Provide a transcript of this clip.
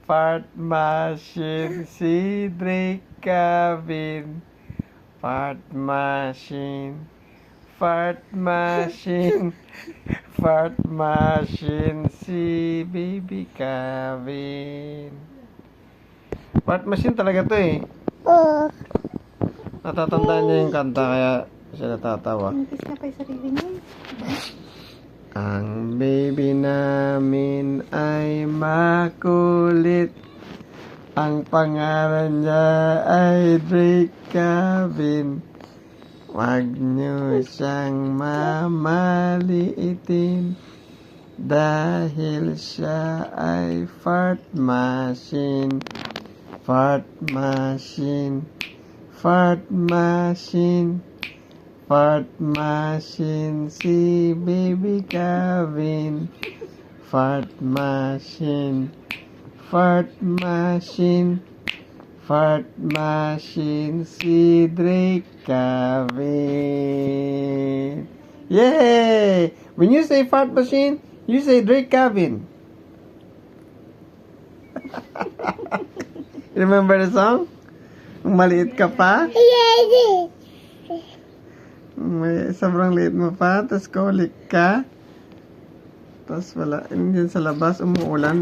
Fart machine. Si Drake Kevin. Fart machine. Fart machine. Fart machine. Si Baby Kevin. Fart machine talaga to eh. Natatandaan niya yung kanta kaya siya natatawa. Nangkis na kay sarili niya. Ang baby namin ay makulit. Ang pangalan niya ay Drake Kevin. Huwag niyo siyang mamaliitin dahil siya ay fart machine. Fart machine. Fart machine. Fart machine si Baby Kevin. Fart machine. Fart machine. Fart machine si Drake Kevin. Yay! When you say fart machine, you say Drake Kevin. Remember the song? Nung maliit ka pa? May sobrang liit mo pa, tapos kulik ka. Tapos wala, yun sa labas, umuulan.